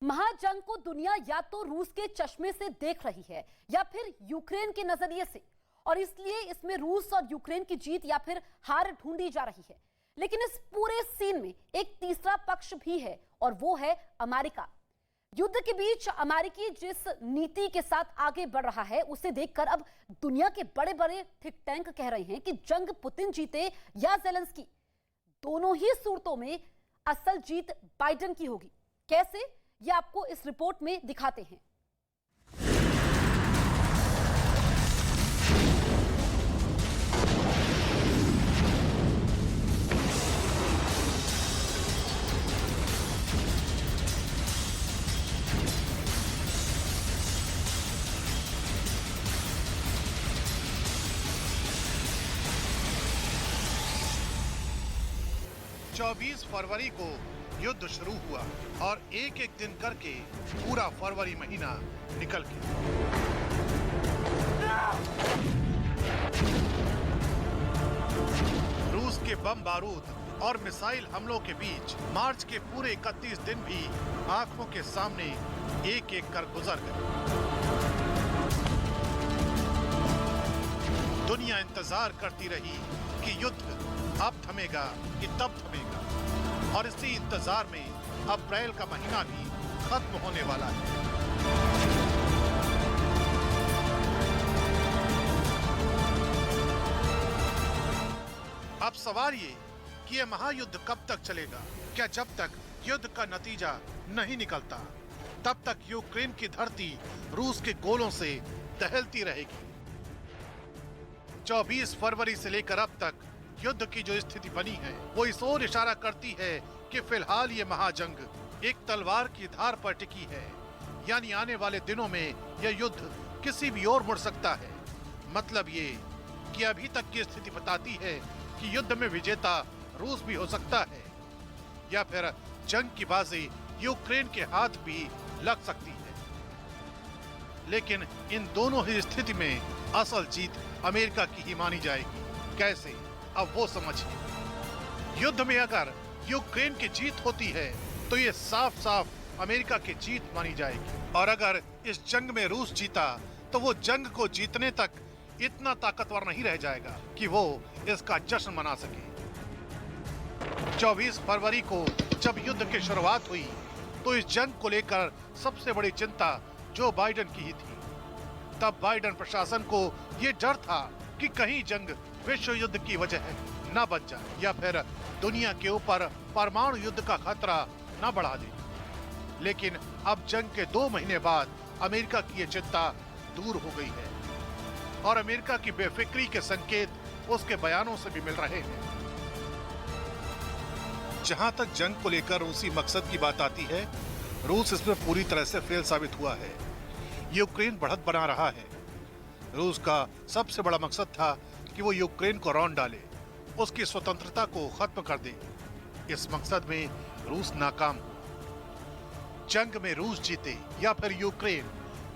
महाजंग को दुनिया या तो रूस के चश्मे से देख रही है या फिर यूक्रेन के नजरिए से, और इसलिए इसमें रूस और यूक्रेन की जीत या फिर हार ढूंढी जा रही है। लेकिन इस पूरे सीन में एक तीसरा पक्ष भी है और वो है अमेरिका। युद्ध के बीच अमेरिकी जिस नीति के साथ आगे बढ़ रहा है उसे देखकर अब दुनिया के बड़े बड़े थिंक टैंक कह रहे हैं कि जंग पुतिन जीते या ज़ेलेंस्की, दोनों ही सूरतों में असल जीत बाइडेन की होगी। कैसे, ये आपको इस रिपोर्ट में दिखाते हैं। चौबीस फरवरी को युद्ध शुरू हुआ और एक एक दिन करके पूरा फरवरी महीना निकल गया। रूस के बम बारूद और मिसाइल हमलों के बीच मार्च के पूरे 31 दिन भी आंखों के सामने एक एक कर गुजर गए। दुनिया इंतजार करती रही कि युद्ध अब थमेगा कि तब थमेगा, और इसी इंतजार में अप्रैल का महीना भी खत्म होने वाला है। अब सवाल ये कि यह महायुद्ध कब तक चलेगा? क्या जब तक युद्ध का नतीजा नहीं निकलता तब तक यूक्रेन की धरती रूस के गोलों से दहलती रहेगी? 24 फरवरी से लेकर अब तक युद्ध की जो स्थिति बनी है वो इस ओर इशारा करती है कि फिलहाल ये महाजंग एक तलवार की धार पर टिकी है, यानी आने वाले दिनों में यह युद्ध किसी भी ओर मुड़ सकता है। मतलब ये कि अभी तक की स्थिति बताती है कि युद्ध में विजेता रूस भी हो सकता है या फिर जंग की बाजी यूक्रेन के हाथ भी लग सकती है। लेकिन इन दोनों ही स्थिति में असल जीत अमेरिका की ही मानी जाएगी। कैसे, अब वो समझिए। युद्ध में अगर यूक्रेन की जीत होती है तो ये साफ साफ अमेरिका की जीत मानी जाएगी, और अगर इस जंग में रूस जीता तो वो जंग को जीतने तक इतना ताकतवर नहीं रह जाएगा कि वो इसका जश्न मना सके। 24 फरवरी को जब युद्ध की शुरुआत हुई तो इस जंग को लेकर सबसे बड़ी चिंता जो बाइडेन की ही थी। तब बाइडेन प्रशासन को ये डर था कि कहीं जंग विश्व युद्ध की वजह न बन जाए या फिर दुनिया के ऊपर परमाणु युद्ध का खतरा न बढ़ा दे। लेकिन अब जंग के 2 महीने बाद अमेरिका की ये चिंता दूर हो गई है और अमेरिका की बेफिक्री के संकेत उसके बयानों से भी मिल रहे हैं। जहां तक जंग को लेकर रूसी मकसद की बात आती है, रूस इसमें पूरी तरह से फेल साबित हुआ है। यूक्रेन बढ़त बना रहा है। रूस का सबसे बड़ा मकसद था कि वो यूक्रेन को रौंद डाले, उसकी स्वतंत्रता को खत्म कर दे। इस मकसद में रूस नाकाम हो। जंग में रूस जीते या फिर यूक्रेन,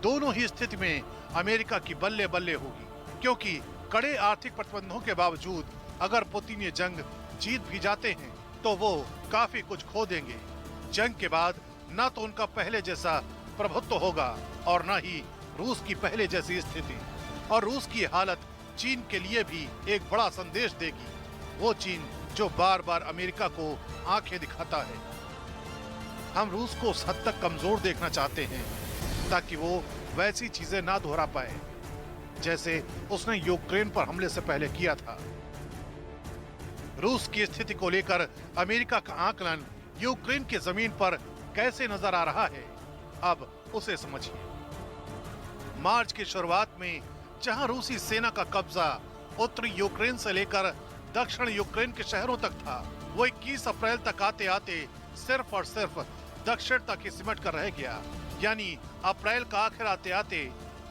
दोनों ही स्थिति में अमेरिका की बल्ले बल्ले होगी, क्योंकि कड़े आर्थिक प्रतिबंधों के बावजूद अगर पुतिन ये जंग जीत भी जाते हैं तो वो काफी कुछ खो देंगे। जंग के बाद न तो उनका पहले जैसा प्रभुत्व होगा और न ही रूस की पहले जैसी स्थिति, और रूस की हालत चीन के लिए भी एक बड़ा संदेश देगी। वो चीन जो बार बार अमेरिका को आंखें दिखाता है। हम रूस को उस हद तक कमजोर देखना चाहते हैं ताकि वो वैसी चीजें ना दोहरा पाए जैसे उसने यूक्रेन पर हमले से पहले किया था। रूस की स्थिति को लेकर अमेरिका का आकलन यूक्रेन की जमीन पर कैसे नजर आ रहा है, अब उसे समझिए। मार्च की शुरुआत में जहां रूसी सेना का कब्जा उत्तरी यूक्रेन से लेकर दक्षिण यूक्रेन के शहरों तक था, वो 21 अप्रैल तक आते आते सिर्फ और सिर्फ दक्षिण तक ही सिमट कर रह गया। यानी अप्रैल का आखिर आते आते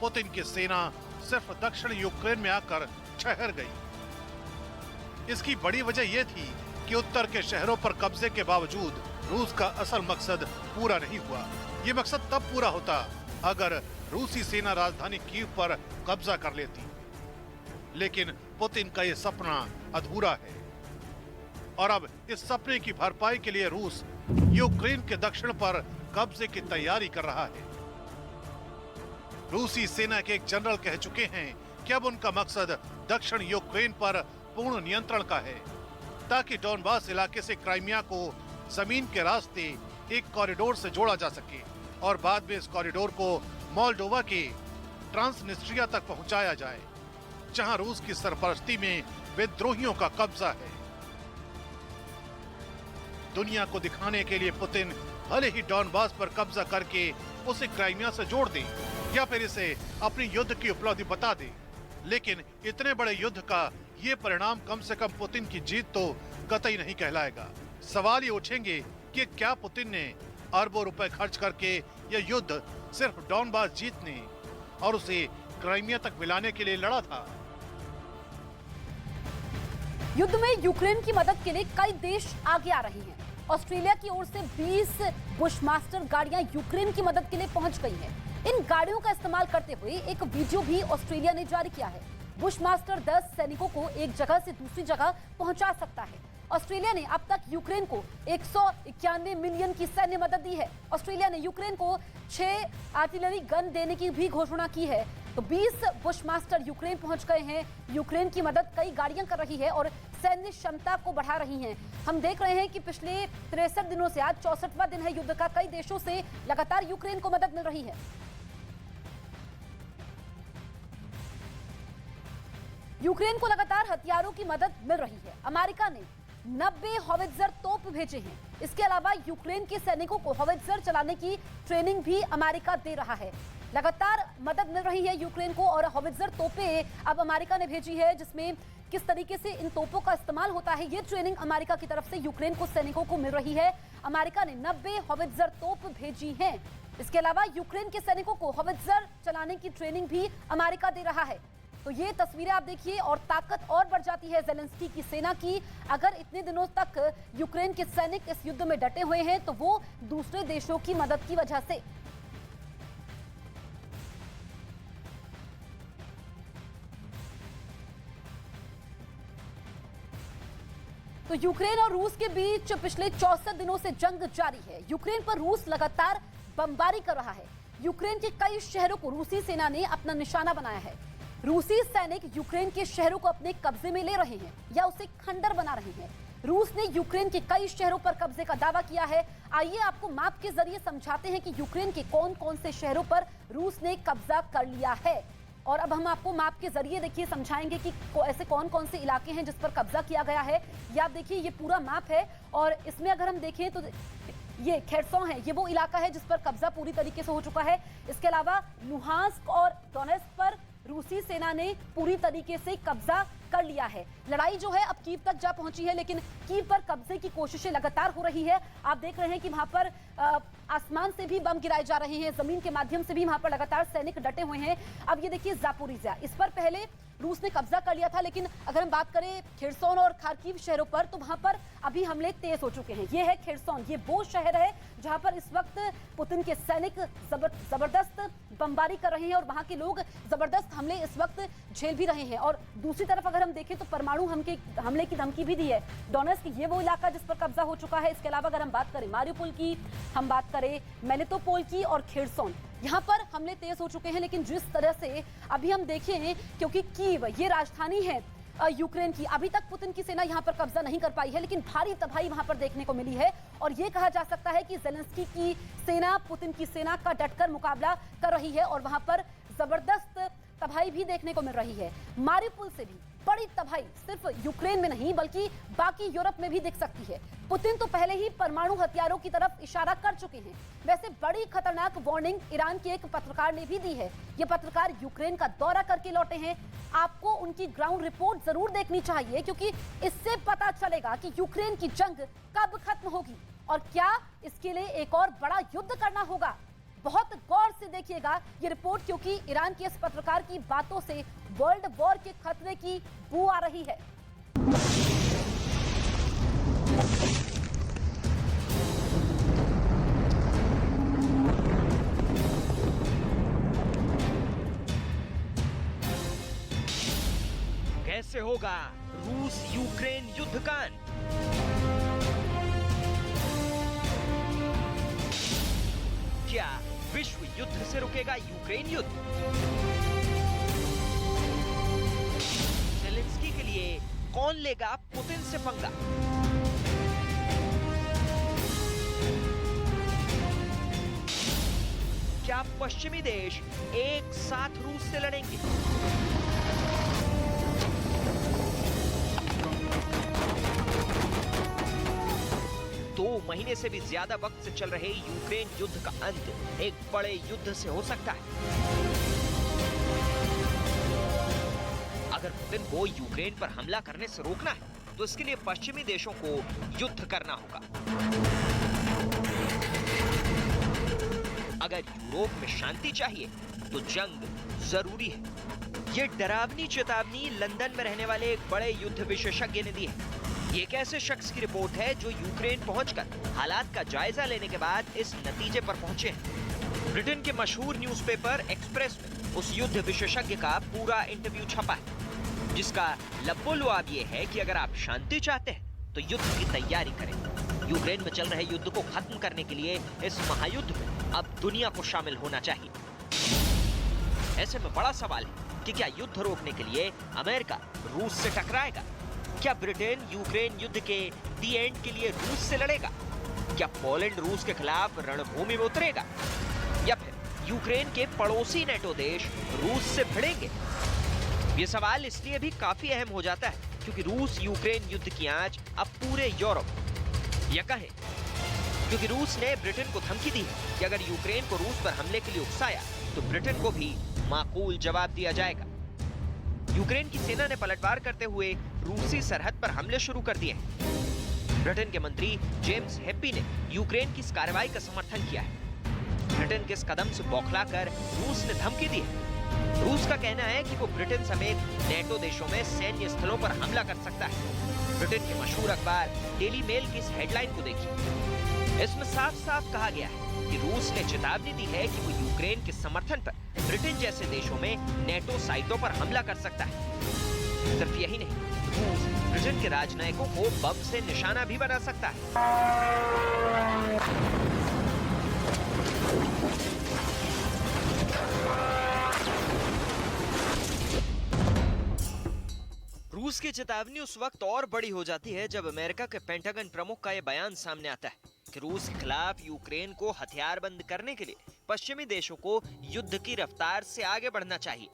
पुतिन की सेना सिर्फ दक्षिण यूक्रेन में आकर ठहर गई। इसकी बड़ी वजह यह थी कि उत्तर के शहरों पर कब्जे के बावजूद रूस का असल मकसद पूरा नहीं हुआ। ये मकसद तब पूरा होता अगर रूसी सेना राजधानी कीव पर कब्जा कर लेती, लेकिन पुतिन का ये सपना अधूरा है और अब इस सपने की भरपाई के लिए रूस यूक्रेन के दक्षिण पर कब्जे की तैयारी कर रहा है। रूसी सेना के एक जनरल कह चुके हैं कि अब उनका मकसद दक्षिण यूक्रेन पर पूर्ण नियंत्रण का है, ताकि डोनबास इलाके से क्राइमिया को जमीन के रास्ते एक कॉरिडोर से जोड़ा जा सके और बाद में इस कॉरिडोर को मोल्डोवा के ट्रांसनिस्ट्रिया तक पहुंचाया जाए, जहां रूस की सरपरस्ती में विद्रोहियों का कब्जा है। दुनिया को दिखाने के लिए पुतिन भले ही डोनबास पर कब्जा करके उसे क्राइमिया से जोड़ दे या फिर इसे अपनी युद्ध की उपलब्धि बता दे, लेकिन इतने बड़े युद्ध का ये परिणाम कम से कम पुतिन की जीत तो कतई नहीं कहलाएगा। सवाल ये उठेंगे कि क्या पुतिन ने अरबों रुपए खर्च करके यह युद्ध सिर्फ डोनबास जीतने और उसे क्राइमिया तक मिलाने के लिए लड़ा था? युद्ध में यूक्रेन की मदद के लिए कई देश आगे आ रहे हैं। ऑस्ट्रेलिया की ओर से 20 बुशमास्टर गाड़ियां यूक्रेन की मदद के लिए पहुंच गई हैं। इन गाड़ियों का इस्तेमाल करते हुए एक वीडियो भी ऑस्ट्रेलिया ने जारी किया है। बुशमास्टर 10 सैनिकों को एक जगह से दूसरी जगह पहुंचा सकता है। ऑस्ट्रेलिया ने अब तक यूक्रेन को 191 मिलियन की सैन्य मदद दी है। ऑस्ट्रेलिया ने यूक्रेन को 6 आर्टिलरी गन देने की भी घोषणा की है। तो 20 बुशमास्टर यूक्रेन पहुंच गए हैं। यूक्रेन की मदद कई गाड़ियां कर रही है और सैन्य क्षमता को बढ़ा रही हैं। हम देख रहे हैं कि पिछले 63 दिनों से आज 64वां दिन है युद्ध का। कई देशों से लगातार यूक्रेन को मदद मिल रही है। यूक्रेन को लगातार हथियारों की मदद मिल रही है। अमेरिका ने 90 हॉवित्जर तोप भेजे हैं। इसके अलावा यूक्रेन के सैनिकों को हॉवित्जर चलाने की ट्रेनिंग भी अमेरिका दे रहा है। लगातार मदद मिल रही है यूक्रेन को और हॉवित्जर तोपें अब अमेरिका ने भेजी है, जिसमें किस तरीके से इन तोपों का इस्तेमाल होता है, ये ट्रेनिंग अमेरिका की तरफ से यूक्रेन को सैनिकों को मिल रही है। अमेरिका ने 90 हॉवित्जर तोप भेजी हैं। इसके अलावा यूक्रेन के सैनिकों को हॉवित्जर चलाने की ट्रेनिंग भी अमेरिका दे रहा है। तो ये तस्वीरें आप देखिए और ताकत और बढ़ जाती है ज़ेलेंस्की की सेना की। अगर इतने दिनों तक यूक्रेन के सैनिक इस युद्ध में डटे हुए हैं तो वो दूसरे देशों की मदद की वजह से। तो यूक्रेन और रूस के बीच पिछले 64 दिनों से जंग जारी है। यूक्रेन पर रूस लगातार बमबारी कर रहा है। यूक्रेन के कई शहरों को रूसी सेना ने अपना निशाना बनाया है। रूसी सैनिक यूक्रेन के शहरों को अपने कब्जे में ले रहे हैं या उसे खंडर बना रहे हैं। रूस ने यूक्रेन के कई शहरों पर कब्जे का दावा किया है। आइए आपको मैप के जरिए समझाते हैं कि यूक्रेन के कौन कौन से शहरों पर रूस ने कब्जा कर लिया है। और अब हम आपको मैप के जरिए देखिए समझाएंगे कि ऐसे कौन कौन से इलाके हैं जिस पर कब्जा किया गया है। ये आप देखिए, ये पूरा मैप है और इसमें अगर हम देखें तो ये खेरसों है, ये वो इलाका है जिस पर कब्जा पूरी तरीके से हो चुका है। इसके अलावा लुहांस्क और डोनेत्स्क पर रूसी सेना ने पूरी तरीके से कब्जा कर लिया है। लड़ाई जो है अब कीव तक जा पहुंची है, लेकिन कीव पर कब्जे की कोशिशें लगातार हो रही है। आप देख रहे हैं कि वहां पर आसमान से भी बम गिराए जा रहे हैं, जमीन के माध्यम से भी वहां पर लगातार सैनिक डटे हुए हैं। अब ये देखिए जापोरिजिया, इस पर पहले रूस ने कब्जा कर लिया था, लेकिन अगर हम बात करें खेरसोन और खार्किव शहरों पर तो वहां पर अभी हमले तेज हो चुके हैं। ये है खेरसोन, ये वो शहर है जहां पर इस वक्त पुतिन के सैनिक जबरदस्त बमबारी कर रहे हैं और वहां के लोग जबरदस्त हमले इस वक्त झेल भी रहे हैं। और दूसरी तरफ अगर हम देखें तो परमाणु हमले की धमकी भी दी है। डोनेत्स्क ये वो इलाका जिस पर कब्जा हो चुका है। इसके अलावा अगर हम बात करें मारिउपोल की, हम बात करें मेलिटोपोल की और खेरसोन, यहाँ पर हमले तेज हो चुके हैं। लेकिन जिस तरह से अभी हम देखें, क्योंकि कीव ये राजधानी है यूक्रेन की, अभी तक पुतिन की सेना यहाँ पर कब्जा नहीं कर पाई है, लेकिन भारी तबाही वहां पर देखने को मिली है। और ये कहा जा सकता है कि ज़ेलेंस्की की सेना पुतिन की सेना का डटकर मुकाबला कर रही है और वहां पर जबरदस्त तबाही भी देखने को मिल रही है। मारिउपोल से भी बड़ी तबाही सिर्फ यूक्रेन में नहीं बल्कि बाकी यूरोप में भी दिख सकती है। पुतिन तो पहले ही परमाणु हथियारों की तरफ इशारा कर चुके हैं। वैसे बड़ी खतरनाक वार्निंग ईरान के एक पत्रकार ने भी दी है। ये पत्रकार यूक्रेन का दौरा करके लौटे हैं। आपको उनकी ग्राउंड रिपोर्ट जरूर देखनी चाहिए, क्योंकि इससे पता चलेगा कि यूक्रेन की जंग कब खत्म होगी और क्या इसके लिए एक और बड़ा युद्ध करना होगा। बहुत गौर से देखिएगा ये रिपोर्ट, क्योंकि ईरान के इस पत्रकार की बातों से वर्ल्ड वॉर के खतरे की बू आ रही है। कैसे होगा रूस यूक्रेन युद्ध का अंत? 20 क्या विश्व युद्ध से रुकेगा यूक्रेन युद्ध? जेलेंस्की के लिए कौन लेगा पुतिन से पंगा? क्या पश्चिमी देश एक साथ रूस से लड़ेंगे? दो महीने से भी ज्यादा वक्त से चल रहे यूक्रेन युद्ध का अंत एक बड़े युद्ध से हो सकता है। अगर पुतिन को यूक्रेन पर हमला करने से रोकना है तो इसके लिए पश्चिमी देशों को युद्ध करना होगा। अगर यूरोप में शांति चाहिए तो जंग जरूरी है। ये डरावनी चेतावनी लंदन में रहने वाले एक बड़े युद्ध विशेषज्ञ ने दी है। ये एक ऐसे शख्स की रिपोर्ट है जो यूक्रेन पहुंचकर हालात का जायजा लेने के बाद इस नतीजे पर पहुंचे हैं। ब्रिटेन के मशहूर न्यूज़पेपर एक्सप्रेस में उस युद्ध विशेषज्ञ का पूरा इंटरव्यू छपा है, जिसका लब्बो-लुआब ये है कि अगर आप शांति चाहते हैं तो युद्ध की तैयारी करें। यूक्रेन में चल रहे युद्ध को खत्म करने के लिए इस महायुद्ध में अब दुनिया को शामिल होना चाहिए। ऐसे में बड़ा सवाल है कि क्या युद्ध रोकने के लिए अमेरिका रूस से टकराएगा? क्या ब्रिटेन यूक्रेन युद्ध के दी एंड के लिए रूस से लड़ेगा? क्या पोलैंड रूस के खिलाफ रणभूमि में उतरेगा? या फिर यूक्रेन के पड़ोसी नेटो देश रूस से भिड़ेंगे? ये सवाल इसलिए भी काफी अहम हो जाता है क्योंकि रूस यूक्रेन युद्ध की आंच अब पूरे यूरोप, या कहें क्योंकि रूस ने ब्रिटेन को धमकी दी है कि अगर यूक्रेन को रूस पर हमले के लिए उकसाया तो ब्रिटेन को भी माकूल जवाब दिया जाएगा। यूक्रेन की सेना ने पलटवार करते हुए रूसी सरहद पर हमले शुरू कर दिए हैं। ब्रिटेन के मंत्री जेम्स हेप्पी ने यूक्रेन की इस कार्रवाई का समर्थन किया है। ब्रिटेन के इस कदम से बौखलाकर रूस ने धमकी दी है। रूस का कहना है कि वो ब्रिटेन समेत नेटो देशों में सैन्य स्थलों पर हमला कर सकता है। ब्रिटेन के मशहूर अखबार डेली मेल की इस हेडलाइन को देखिए। इसमें साफ साफ कहा गया है कि रूस ने चेतावनी दी है कि वो यूक्रेन के समर्थन पर ब्रिटेन जैसे देशों में नेटो साइटों पर हमला कर सकता है। सिर्फ यही नहीं, रूस ब्रिटेन के राजनयिकों को बम से निशाना भी बना सकता है। रूस की चेतावनी उस वक्त और बड़ी हो जाती है जब अमेरिका के पेंटागन प्रमुख का यह बयान सामने आता है कि रूस के खिलाफ यूक्रेन को हथियारबंद करने के लिए पश्चिमी देशों को युद्ध की रफ्तार से आगे बढ़ना चाहिए।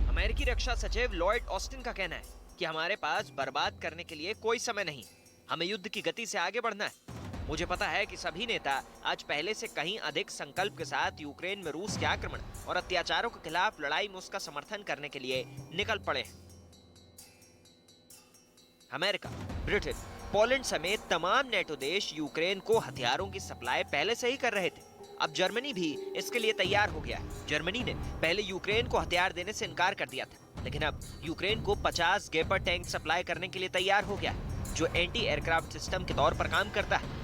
अमेरिकी रक्षा सचिव लॉयड ऑस्टिन का कहना है कि हमारे पास बर्बाद करने के लिए कोई समय नहीं, हमें युद्ध की गति से आगे बढ़ना है। मुझे पता है कि सभी नेता आज पहले से कहीं अधिक संकल्प के साथ यूक्रेन में रूस के आक्रमण और अत्याचारों के खिलाफ लड़ाई में उसका समर्थन करने के लिए निकल पड़े हैं। अमेरिका, ब्रिटेन, पोलैंड समेत तमाम नेटो देश यूक्रेन को हथियारों की सप्लाई पहले से ही कर रहे थे। अब जर्मनी भी इसके लिए तैयार हो गया है। जर्मनी ने पहले यूक्रेन को हथियार देने से इनकार कर दिया था, लेकिन अब यूक्रेन को 50 गेपर्ड टैंक सप्लाई करने के लिए तैयार हो गया है, जो एंटी एयरक्राफ्ट सिस्टम के तौर पर काम करता है।